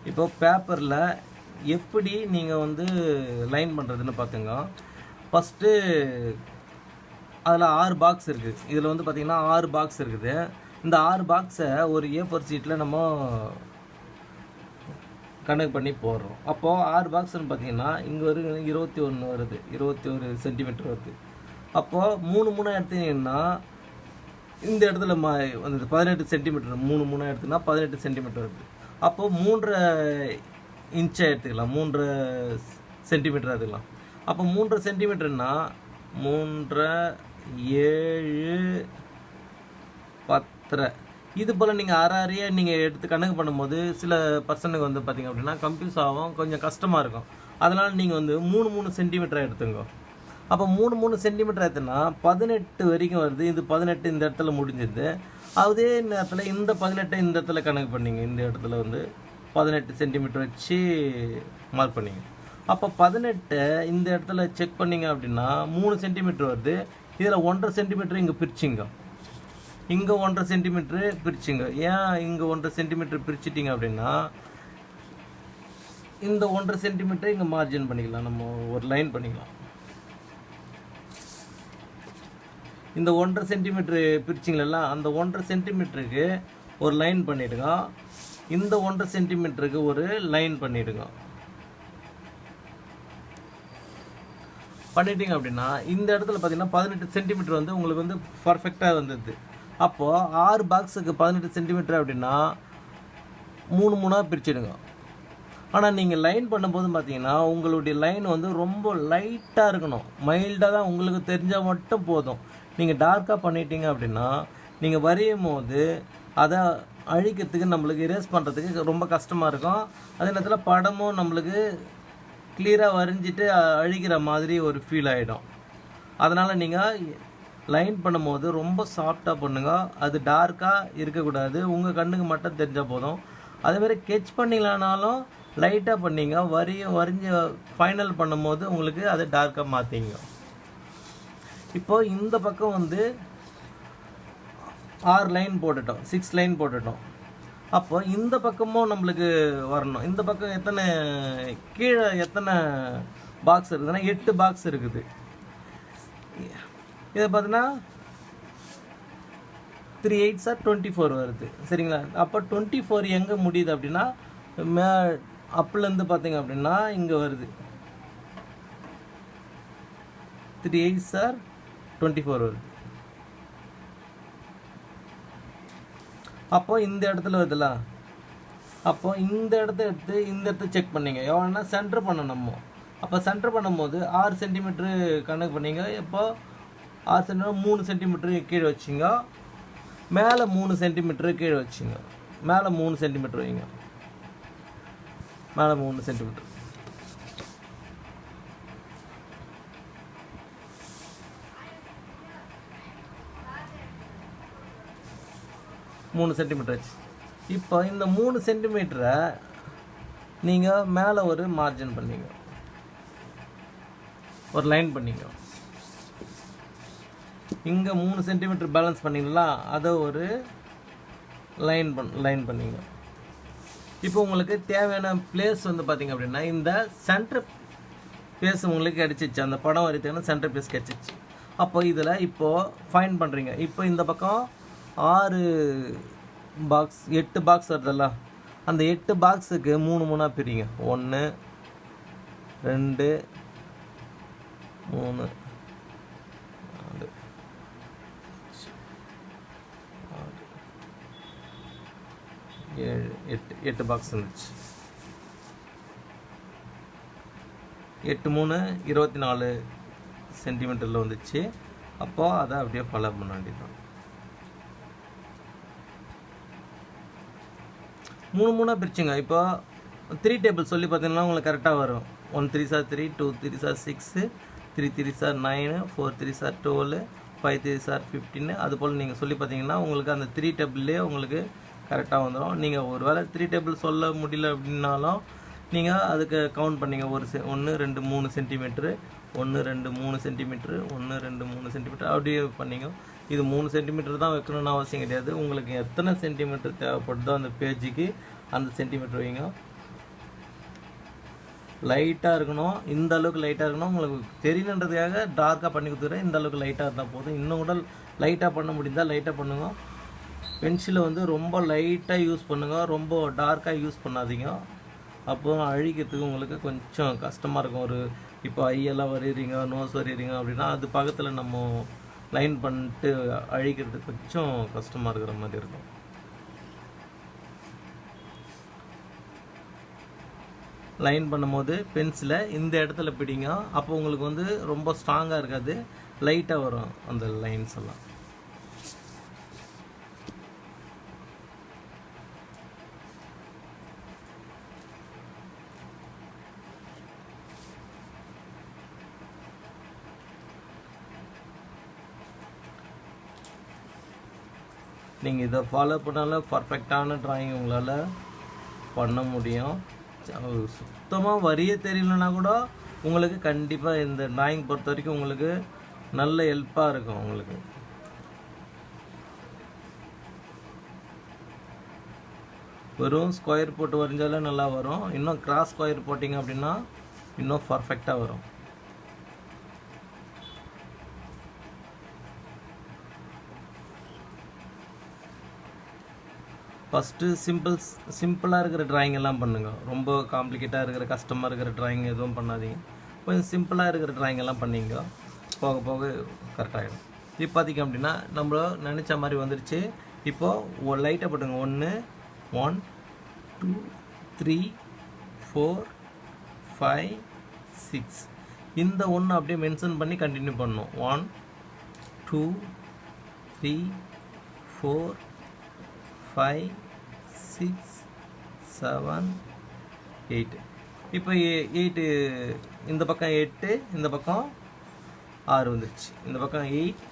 இப்போ பேப்பரில் எப்படி நீங்கள் வந்து லைன் பண்ணுறதுன்னு பார்த்துங்க. ஃபஸ்ட்டு அதில் 6 பாக்ஸ் இருக்குது. இதில் வந்து பார்த்திங்கன்னா 6 பாக்ஸ் இருக்குது. இந்த 6 பாக்ஸை ஒரு A4 ஷீட்டில் நம்ம கணக்கு பண்ணி போடுறோம். அப்போது 6 பாக்ஸ்னு பார்த்தீங்கன்னா இங்கே ஒரு 21 வருது, 21 சென்டிமீட்டர் வருது. அப்போது 3 எடுத்தீங்கன்னா இந்த இடத்துல வந்து 18 சென்டிமீட்டர், 3 எடுத்துன்னா 18 சென்டிமீட்டர் வருது. அப்போது 3.5 இன்ச்சை எடுத்துக்கலாம், 3.5 சென்டிமீட்டர் எடுத்துக்கலாம். அப்போ 3.5 சென்டிமீட்டர்னா 3.7 10. இது போல் நீங்கள் அரையாக நீங்கள் எடுத்து கணக்கு பண்ணும்போது சில பர்சனுக்கு வந்து பார்த்திங்க அப்படின்னா கன்ஃபியூஸ் ஆகும், கொஞ்சம் கஷ்டமாக இருக்கும். அதனால் நீங்கள் வந்து 3 சென்டிமீட்டராக எடுத்துங்க. அப்போ 3 சென்டிமீட்டர் எடுத்துன்னா 18 வரைக்கும் வருது. இது 18 இந்த இடத்துல முடிஞ்சுது. அதே நேரத்தில் இந்த 18 இந்த இடத்துல கணக்கு பண்ணிங்க. இந்த இடத்துல வந்து 18 சென்டிமீட்டர் வச்சு மார்க் பண்ணிங்க. அப்போ 18 இந்த இடத்துல செக் பண்ணிங்க அப்படின்னா 3 சென்டிமீட்டர் வருது. இதில் 1.5 சென்டிமீட்டர் இங்கே பிரிச்சிங்க, இங்கே 1.5 சென்டிமீட்ரு பிரிச்சுங்க. ஏன் இங்கே 1.5 சென்டிமீட்டர் பிரிச்சுட்டிங்க அப்படின்னா இந்த 1.5 சென்டிமீட்டர் இங்கே மார்ஜின் பண்ணிக்கலாம், நம்ம ஒரு லைன் பண்ணிக்கலாம். இந்த 1.5 சென்டிமீட்ரு பிரிச்சிங்களா, அந்த 1.5 சென்டிமீட்டருக்கு ஒரு லைன் பண்ணிவிடுங்க. இந்த 1.5 சென்டிமீட்டருக்கு ஒரு லைன் பண்ணிவிடுங்க. பண்ணிட்டீங்க அப்படின்னா இந்த இடத்துல பார்த்தீங்கன்னா 18 சென்டிமீட்டர் வந்து உங்களுக்கு வந்து பர்ஃபெக்டாக வந்துடுது. அப்போது 6 பாக்ஸுக்கு 18 சென்டிமீட்டர் அப்படின்னா 3 பிரிச்சுடுங்க. ஆனால் நீங்கள் லைன் பண்ணும்போது பார்த்தீங்கன்னா உங்களுடைய லைன் வந்து ரொம்ப லைட்டாக இருக்கணும், மைல்டாக தான் உங்களுக்கு தெரிஞ்சால் மட்டும் போதும். நீங்கள் டார்க்காக பண்ணிட்டீங்க அப்படின்னா நீங்கள் வரையும் போது அதை அழிக்கிறதுக்கு நம்மளுக்கு எரேஸ் பண்ணுறதுக்கு ரொம்ப கஷ்டமாக இருக்கும். அதே நேரத்தில் படமும் நம்மளுக்கு கிளியராக வரைஞ்சிட்டு அழிக்கிற மாதிரி ஒரு ஃபீல் ஆகிடும். அதனால் நீங்கள் லைன் பண்ணும்போது ரொம்ப சாஃப்டாக பண்ணுங்க, அது டார்க்காக இருக்கக்கூடாது, உங்கள் கண்ணுக்கு மட்டும் தெரிஞ்சால் போதும். அதேமாதிரி ஸ்கெட்ச் பண்ணிங்களானாலும் லைட்டாக பண்ணிங்க, வரைஞ்சி ஃபைனல் பண்ணும்போது உங்களுக்கு அதை டார்க்காக மாற்றிங்க. இப்போது இந்த பக்கம் வந்து 6 லைன் போட்டுட்டோம், 6 லைன் போட்டுட்டோம். அப்போ இந்த பக்கமும் நம்மளுக்கு வரணும். இந்த பக்கம் எத்தனை கீழே எத்தனை பாக்ஸ் இருக்குதுன்னா 8 பாக்ஸ் இருக்குது. இதை பார்த்தீங்கன்னா 3 8s 24 வருது, சரிங்களா? அப்போ 24 எங்கே முடியுது அப்படின்னா அப்புலேருந்து பார்த்தீங்க அப்படின்னா இங்கே வருது. 3 8s 24 வருது. அப்போ இந்த இடத்துல வருதுல்ல, அப்போ இந்த இடத்த எடுத்து இந்த இடத்த செக் பண்ணிங்க. எவ்வளோன்னா சென்டர் பண்ணணும் நம்ம. அப்போ சென்டர் பண்ணும்போது 6 சென்டிமீட்ரு கணக்கு பண்ணிங்க. இப்போ 6 சென்டிமீட்டர் 3 சென்டிமீட்ரு கீழே வச்சுங்க, மேலே 3 சென்டிமீட்ரு கீழே வச்சுங்க, மேலே 3 சென்டிமீட்ரு வைங்க, மேலே 3 சென்டிமீட்ரு. மூணு சென்டிமீட்டர் ஆச்சு. இப்போ இந்த 3 சென்டிமீட்டரை நீங்கள் மேலே ஒரு மார்ஜின் பண்ணிங்க, ஒரு லைன் பண்ணிங்க. இங்கே 3 சென்டிமீட்டர் பேலன்ஸ் பண்ணிங்களா, அதை ஒரு லைன் பண்ணிங்க. இப்போ உங்களுக்கு தேவையான பிளேஸ் வந்து பார்த்திங்க அப்படின்னா இந்த சென்டர் பிளேஸ் உங்களுக்கு கிடச்சிச்சு, அந்த படம் வரைத்தீங்கன்னா சென்டர் பிளேஸ் கிடச்சிச்சு. அப்போ இதில் இப்போது ஃபைன் பண்ணுறீங்க. இப்போ இந்த பக்கம் 6 பாக்ஸ் 8 பாக்ஸ் வருதல்ல, அந்த 8 பாக்ஸுக்கு 3 பிரிங்க. 1 2 3 4 7 8 பாக்ஸ் வந்துச்சு. 8 3 24 சென்டிமீட்டரில் வந்துச்சு. அப்போது அதை அப்படியே ஃபாலோ பண்ண வேண்டியதான். 3 பிரிச்சுங்க. இப்போ 3 டேபிள் சொல்லி பார்த்தீங்கன்னா உங்களுக்கு கரெக்டாக வரும். 1 3s 3, 2 3s 6, 3 3s 9, 4 3s 12, 5 3s 15. அதுபோல் நீங்கள் சொல்லி பார்த்தீங்கன்னா உங்களுக்கு அந்த 3 டேபிள்லேயே உங்களுக்கு கரெக்டாக வந்துடும். நீங்கள் ஒரு வேளை 3 டேபிள் சொல்ல முடியல அப்படின்னாலும் நீங்கள் அதுக்கு கவுண்ட் பண்ணிங்க. 1 2 3 சென்டிமீட்ரு, 1 2 3 சென்டிமீட்ரு, 1 2 3 சென்டிமீட்டர் அப்படியே பண்ணிங்க. இது 3 சென்டிமீட்டர் தான் வைக்கணும்னு அவசியம் கிடையாது. உங்களுக்கு எத்தனை சென்டிமீட்டர் தேவைப்படுதோ அந்த பேஜுக்கு அந்த சென்டிமீட்டர் வைங்க. லைட்டாக இருக்கணும், இந்த அளவுக்கு லைட்டாக இருக்கணும். உங்களுக்கு தெரியணுன்றதுக்காக டார்க்காக பண்ணி கொடுத்துக்கிறேன். இந்த அளவுக்கு லைட்டாக இருந்தால் போதும். இன்னும் கூட லைட்டாக பண்ண முடிந்தால் லைட்டாக பண்ணுங்க. பென்சிலை வந்து ரொம்ப லைட்டாக யூஸ் பண்ணுங்கள், ரொம்ப டார்க்காக யூஸ் பண்ணாதீங்க. அப்போ அழிக்கிறதுக்கு உங்களுக்கு கொஞ்சம் கஷ்டமாக இருக்கும். ஒரு இப்போ ஐயெல்லாம் வரைகிறீங்க, நோஸ் வரைகிறீங்க அப்படின்னா அது பக்கத்தில் நம்ம லைன் பண்ணிட்டு அழிக்கிறதுக்கு கொஞ்சம் கஷ்டமாக இருக்கிற மாதிரி இருக்கும். லைன் பண்ணும்போது பென்சிலை இந்த இடத்துல பிடிங்க. அப்போ உங்களுக்கு வந்து ரொம்ப ஸ்ட்ராங்காக இருக்காது, லைட்டாக வரும் அந்த லைன்ஸ் எல்லாம். நீங்கள் இதை ஃபாலோ பண்ணாலும் பர்ஃபெக்டான ட்ராயிங் உங்களால் பண்ண முடியும். சுத்தமாக வரைய தெரியலனா கூட உங்களுக்கு கண்டிப்பாக இந்த ட்ராயிங் பொறுத்த வரைக்கும் உங்களுக்கு நல்ல ஹெல்ப்பாக இருக்கும். உங்களுக்கு வெறும் ஸ்கொயர் போட்டு வரைஞ்சாலும் நல்லா வரும். இன்னும் கிராஸ் ஸ்கொயர் போட்டிங்க அப்படின்னா இன்னும் பர்ஃபெக்டாக வரும். ஃபஸ்ட்டு சிம்பிளாக இருக்கிற ட்ராயிங் எல்லாம் பண்ணுங்கள். ரொம்ப காம்ப்ளிகேட்டாக இருக்கிற கஷ்டமாக இருக்கிற ட்ராயிங் எதுவும் பண்ணாதீங்க. கொஞ்சம் சிம்பிளாக இருக்கிற ட்ராயிங் எல்லாம் பண்ணிங்க, போக போக கரெக்டாகிடும். இப்போ பார்த்திங்க அப்படின்னா நம்ம நினச்ச மாதிரி வந்துடுச்சு. இப்போது லைட்டாக போட்டுங்க. 1 1 2 3 4 5 6 இந்த 1 அப்படியே மென்ஷன் பண்ணி கண்டினியூ பண்ணணும். 1 2 3 4 5 6 7 8. இப்போ 8 இந்த பக்கம் 8, இந்த பக்கம் 6 வந்துருச்சு. இந்த பக்கம் 8